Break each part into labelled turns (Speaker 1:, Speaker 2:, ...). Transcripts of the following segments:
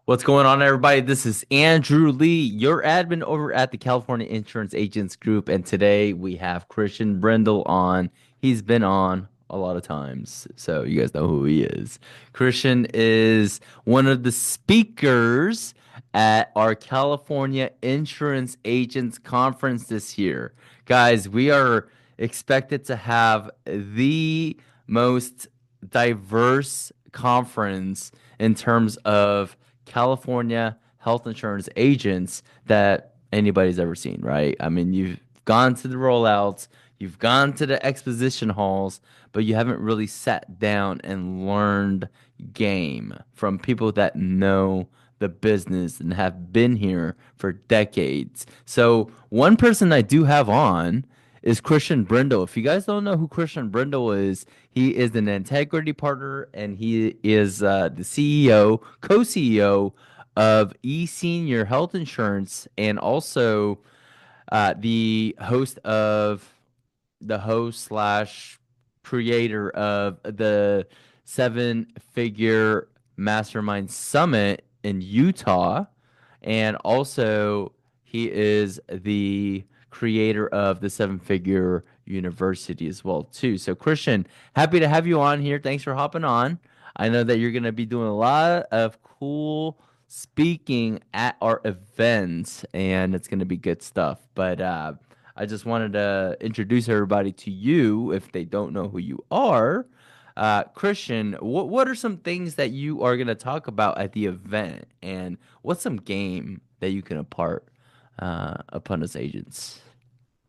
Speaker 1: What's going on, everybody? This is Andrew Lee, your admin over at the California Insurance Agents Group. And today we have Christian Brindle on. He's been on a lot of times, so you guys know who he is. Christian is one of the speakers at our California Insurance Agents Conference this year. Guys, we are expected to have the most diverse conference in terms of California health insurance agents that anybody's ever seen, right? I mean, you've gone to the rollouts, you've gone to the exposition halls, but you haven't really sat down and learned game from people that know the business and have been here for decades. So, one person I do have on is Christian Brindle. If you guys don't know who Christian Brindle is, he is an integrity partner and he is the CEO, co-CEO of eSenior Health Insurance and also the host slash creator of the seven figure mastermind summit in Utah. And also, he is the creator of the seven figure university as well, too. So, Christian, happy to have you on here. Thanks for hopping on. I know that you're going to be doing a lot of cool speaking at our events, and it's going to be good stuff. But I just wanted to introduce everybody to you if they don't know who you are. Christian, what are some things that you are going to talk about at the event, and what's some game that you can impart upon us agents?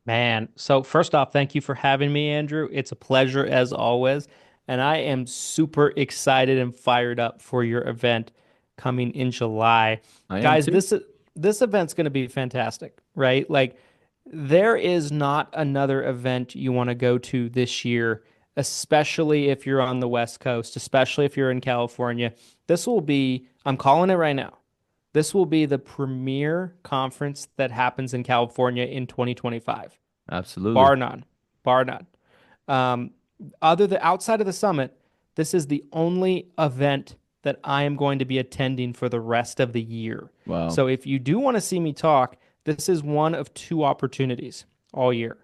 Speaker 2: Man, so first off, thank you for having me, Andrew. It's a pleasure as always. And I am super excited and fired up for your event coming in July.
Speaker 1: I am
Speaker 2: Guys,
Speaker 1: too.
Speaker 2: this event's going to be fantastic, right? Like there is not another event you want to go to this year, especially if you're on the West Coast, especially if you're in California. This will be, I'm calling it right now. This will be the premier conference that happens in California in 2025,
Speaker 1: Absolutely.
Speaker 2: bar none, bar none. Um, other than outside of the summit, this is the only event that I am going to be attending for the rest of the year.
Speaker 1: Wow.
Speaker 2: So if you do want to see me talk, this is one of two opportunities all year.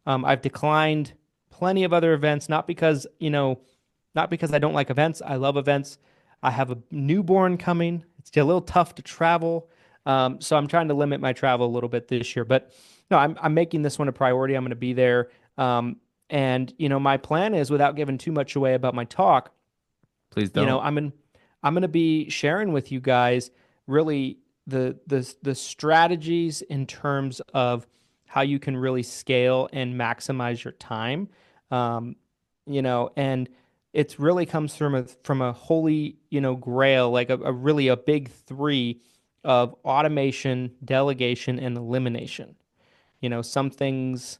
Speaker 2: I've declined plenty of other events, not because I don't like events. I love events. I have a newborn coming. It's a little tough to travel. So I'm trying to limit my travel a little bit this year. But no, I'm making this one a priority. I'm going to be there. And my plan is, without giving too much away about my talk,
Speaker 1: Please
Speaker 2: you know,
Speaker 1: don't.
Speaker 2: I'm going to be sharing with you guys really the strategies in terms of how you can really scale and maximize your time. Um, and it's really comes from a holy, grail, like a really a big three of automation, delegation, and elimination. Some things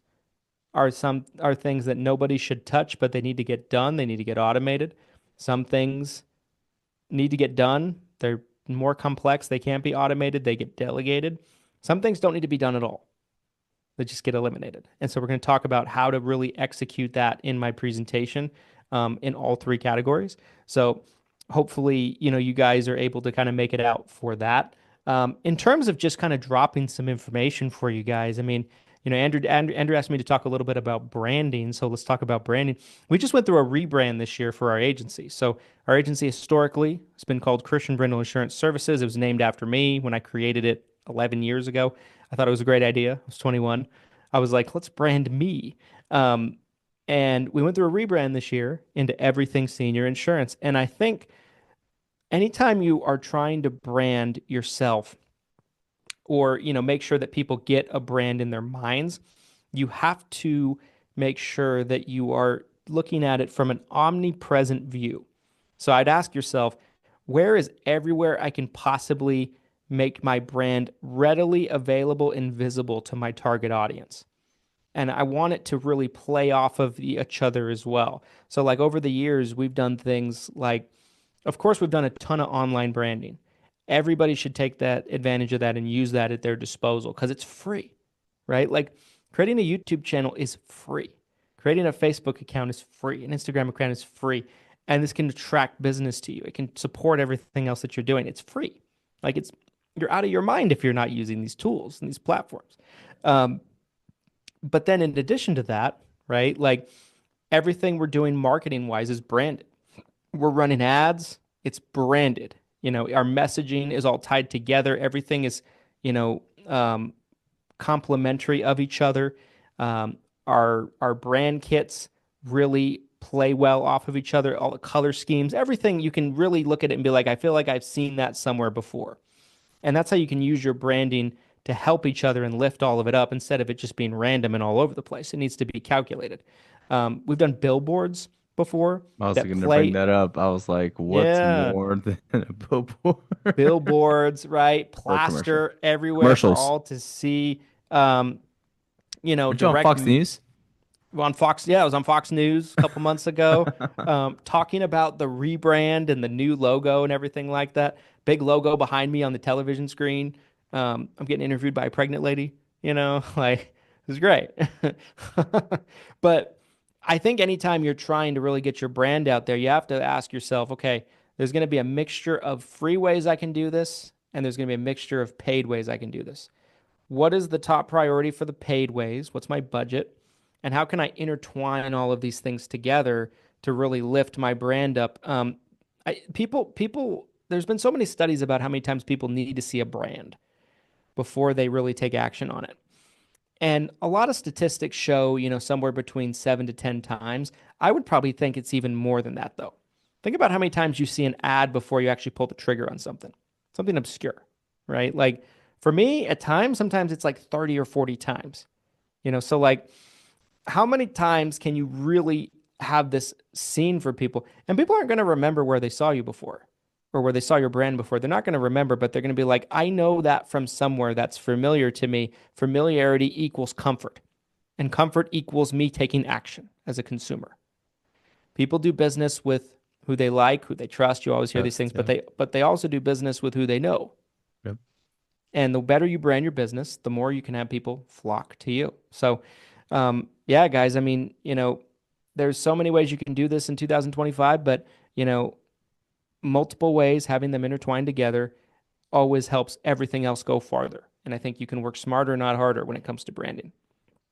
Speaker 2: are things that nobody should touch, but they need to get done. They need to get automated. Some things need to get done. They're more complex. They can't be automated. They get delegated. Some things don't need to be done at all. They just get eliminated. And so we're going to talk about how to really execute that in my presentation in all three categories. So hopefully, you guys are able to kind of make it out for that. In terms of just kind of dropping some information for you guys, I mean, Andrew asked me to talk a little bit about branding. So let's talk about branding. We just went through a rebrand this year for our agency. So our agency historically has been called Christian Brindle Insurance Services. It was named after me when I created it 11 years ago. I thought it was a great idea. I was 21. I was like, let's brand me. Um, and we went through a rebrand this year into Everything Senior Insurance. And I think anytime you are trying to brand yourself or, make sure that people get a brand in their minds, you have to make sure that you are looking at it from an omnipresent view. So I'd ask yourself, where is everywhere I can possibly make my brand readily available and visible to my target audience? And I want it to really play off of each other as well. So, like over the years, we've done things like, of course, we've done a ton of online branding. Everybody should take that advantage of that and use that at their disposal because it's free, right? Like creating a YouTube channel is free. Creating a Facebook account is free. An Instagram account is free. And this can attract business to you. It can support everything else that you're doing. It's free. Like you're out of your mind if you're not using these tools and these platforms. Um, but then in addition to that, right, like everything we're doing marketing wise is branded. We're running ads, it's branded. Our messaging is all tied together. Everything is, you know, um, complementary of each other. Our brand kits really play well off of each other. All the color schemes, everything you can really look at it and be like, I feel like I've seen that somewhere before. And that's how you can use your branding to help each other and lift all of it up instead of it just being random and all over the place. It needs to be calculated. We've done billboards before
Speaker 1: I was
Speaker 2: that
Speaker 1: going to bring
Speaker 2: play,
Speaker 1: that up. I was like, what's
Speaker 2: yeah,
Speaker 1: more than a billboard?
Speaker 2: billboards, right?
Speaker 1: Or a commercial.
Speaker 2: Plaster everywhere for
Speaker 1: Commercials.
Speaker 2: all to see. Um,
Speaker 1: Aren't you on
Speaker 2: direct
Speaker 1: Fox News?
Speaker 2: on Fox. Yeah, I was on Fox News a couple months ago, talking about the rebrand and the new logo and everything like that. Big logo behind me on the television screen. I'm getting interviewed by a pregnant lady. Like it was great. But I think anytime you're trying to really get your brand out there, you have to ask yourself, okay, there's going to be a mixture of free ways I can do this, and there's going to be a mixture of paid ways I can do this. What is the top priority for the paid ways? What's my budget? And how can I intertwine all of these things together to really lift my brand up? There's been so many studies about how many times people need to see a brand before they really take action on it. And a lot of statistics show, somewhere between 7 to 10 times. I would probably think it's even more than that, though. Think about how many times you see an ad before you actually pull the trigger on something obscure, right? Like for me, at times, sometimes it's like 30 or 40 times, so like how many times can you really have this seen for people? And people aren't going to remember where they saw you before or where they saw your brand before. They're not going to remember, but they're going to be like, I know that from somewhere that's familiar to me. Familiarity equals comfort, and comfort equals me taking action as a consumer. People do business with who they like, who they trust. You always hear these things,
Speaker 1: Best,
Speaker 2: but
Speaker 1: yeah.
Speaker 2: they also do business with who they know.
Speaker 1: Yep.
Speaker 2: And the better you brand your business, the more you can have people flock to you. So, yeah, guys, I mean, there's so many ways you can do this in 2025, but, multiple ways, having them intertwined together always helps everything else go farther. And I think you can work smarter, not harder when it comes to branding.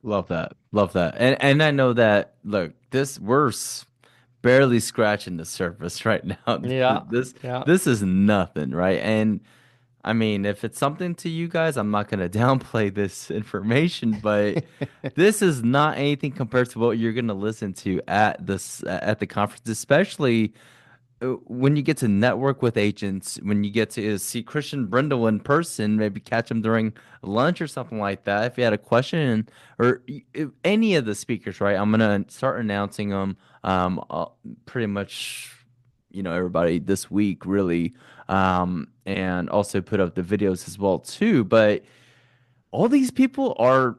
Speaker 1: Love that. Love that. And I know that, look, barely scratching the surface right now.
Speaker 2: Yeah.
Speaker 1: This
Speaker 2: Yeah.
Speaker 1: this is nothing, right? And I mean, if it's something to you guys, I'm not gonna downplay this information, but this is not anything compared to what you're gonna listen to at the conference, especially when you get to network with agents, when you get to see Christian Brindle in person, maybe catch him during lunch or something like that. If you had a question or any of the speakers, right? I'm gonna start announcing them. Pretty much, everybody this week, really, and also put up the videos as well too. But all these people are,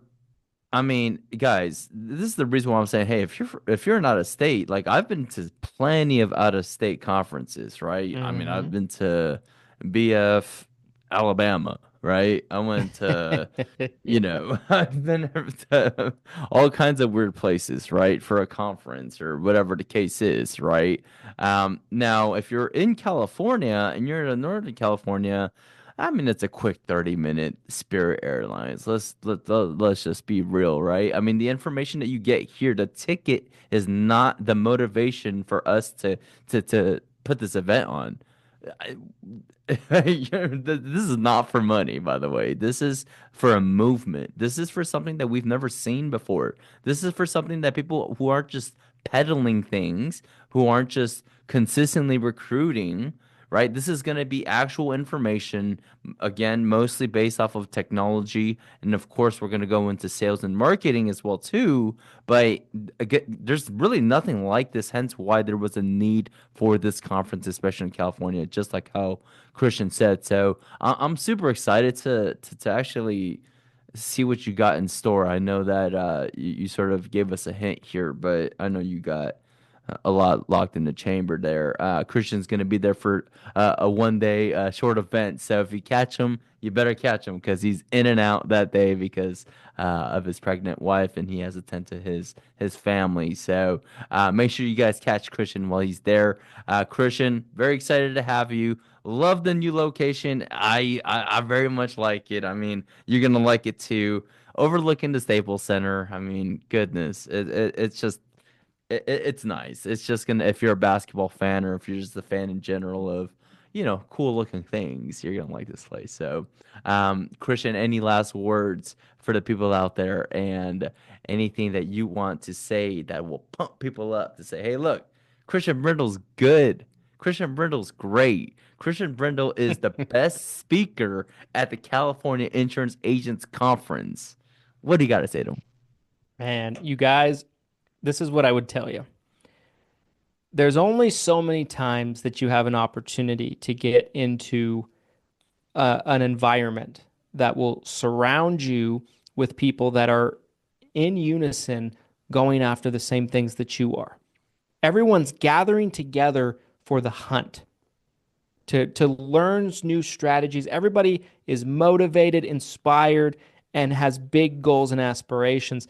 Speaker 1: I mean, guys, this is the reason why I'm saying, hey, if you're in out of state, like I've been to plenty of out of state conferences, right? I mean, I've
Speaker 2: Hmm.
Speaker 1: been to BF, Alabama, right? I went to,
Speaker 2: Yeah.
Speaker 1: I've been to all kinds of weird places, right, for a conference or whatever the case is, right? Now, if you're in California and you're in Northern California, I mean, it's a quick 30-minute Spirit Airlines. Let's just be real, right? I mean, the information that you get here, the ticket is not the motivation for us to put this event on. I- this is not for money, by the way. This is for a movement. This is for something that we've never seen before. This is for something that people who aren't just peddling things, who aren't just consistently recruiting, right? This is going to be actual information, again, mostly based off of technology, and of course, we're going to go into sales and marketing as well too. But again, there's really nothing like this. Hence, why there was a need for this conference, especially in California, just like how Christian said. So I'm super excited to actually see what you got in store. I know that you sort of gave us a hint here, but I know you got a lot locked in the chamber there. Christian's going to be there for a 1 day short event. So if you catch him, you better catch him because he's in and out that day because of his pregnant wife and he has to tend to his family. So make sure you guys catch Christian while he's there. Christian, very excited to have you. Love the new location. I very much like it. I mean, you're gonna like it too. Overlooking the Staples Center. I mean, goodness, it's just it's nice. It's just gonna if you're a basketball fan or if you're just a fan in general of, cool looking things, you're gonna like this place. So, Christian, any last words for the people out there and anything that you want to say that will pump people up to say, hey, look, Christian Brindle's good. Christian Brindle's great. Christian Brindle is the best speaker at the California Insurance Agents Conference. What do you got to say to him?
Speaker 2: Man, you guys, this is what I would tell you. There's only so many times that you have an opportunity to get into an environment that will surround you with people that are in unison going after the same things that you are. Everyone's gathering together for the hunt to learn new strategies. Everybody is motivated, inspired, and has big goals and aspirations.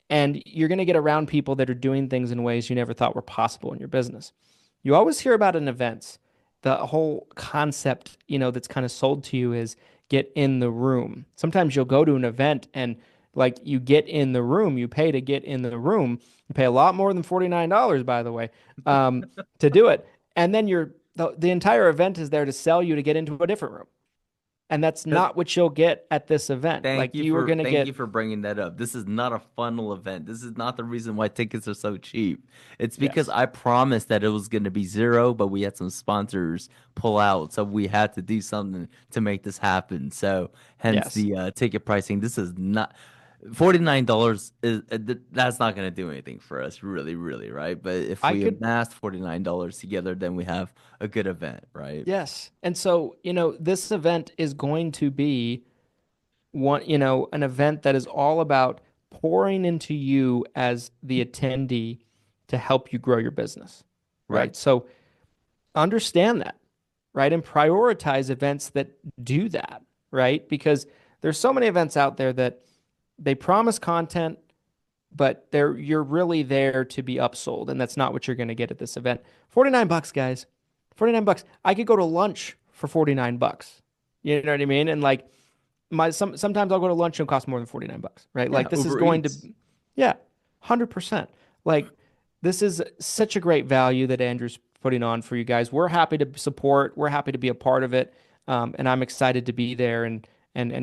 Speaker 2: And you're going to get around people that are doing things in ways you never thought were possible in your business. You always hear about in events, the whole concept, that's kind of sold to you is get in the room. Sometimes you'll go to an event and like you get in the room, you pay to get in the room. You pay a lot more than $49, by the way, to do it. And then the entire event is there to sell you to get into a different room. And that's not what you'll get at this event. Like you are going to
Speaker 1: Thank you
Speaker 2: get,
Speaker 1: for bringing that up. This is not a funnel event. This is not the reason why tickets are so cheap. It's because
Speaker 2: yes,
Speaker 1: I promised that it was going to be zero, but we had some sponsors pull out, so we had to do something to make this happen. So hence
Speaker 2: yes.
Speaker 1: the ticket pricing. This is not $49 is that's not going to do anything for us, really, really, right? But if
Speaker 2: I
Speaker 1: we
Speaker 2: could,
Speaker 1: amassed $49 together, then we have a good event, right?
Speaker 2: yes. And so, this event is going to be an event that is all about pouring into you as the attendee to help you grow your business,
Speaker 1: Right.
Speaker 2: right? So understand that, right? And prioritize events that do that, right? Because there's so many events out there that they promise content, but you're really there to be upsold, and that's not what you're going to get at this event. 49 bucks, guys. 49 bucks. I could go to lunch for 49 bucks. You know what I mean? And like sometimes I'll go to lunch and it'll cost more than 49 bucks, right?
Speaker 1: Yeah,
Speaker 2: Like this is
Speaker 1: Uber
Speaker 2: going to
Speaker 1: Eats.
Speaker 2: yeah, 100%. Like this is such a great value that Andrew's putting on for you guys. We're happy to support. We're happy to be a part of it. And I'm excited to be there and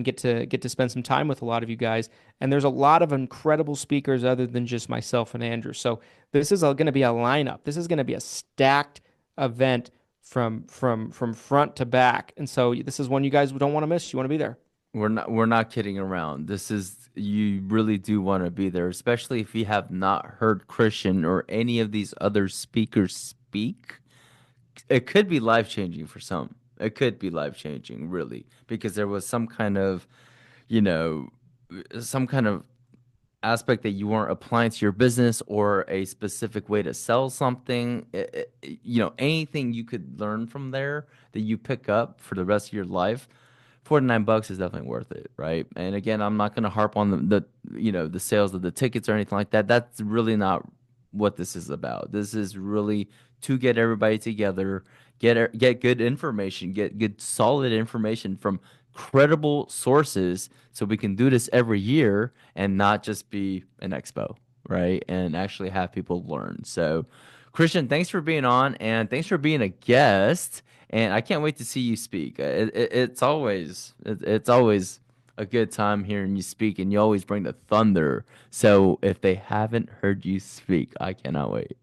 Speaker 2: get to spend some time with a lot of you guys. And there's a lot of incredible speakers other than just myself and Andrew. So this is going to be a lineup. This is going to be a stacked event from front to back. And so this is one you guys don't want to miss. You want to be there.
Speaker 1: We're not kidding around. This is you really do want to be there, especially if you have not heard Christian or any of these other speakers speak. It could be life changing for some. It could be life changing, really, because there was you know, some kind of aspect that you weren't applying to your business or a specific way to sell something. Anything you could learn from there that you pick up for the rest of your life. $49 is definitely worth it, right? And again, I'm not going to harp on the sales of the tickets or anything like that. That's really not what this is about. This is really to get everybody together, get good information, get good solid information from credible sources so we can do this every year and not just be an expo, right? And actually have people learn. So, Christian, thanks for being on and thanks for being a guest. And I can't wait to see you speak. It's always a good time hearing you speak, and you always bring the thunder. So if they haven't heard you speak, I cannot wait.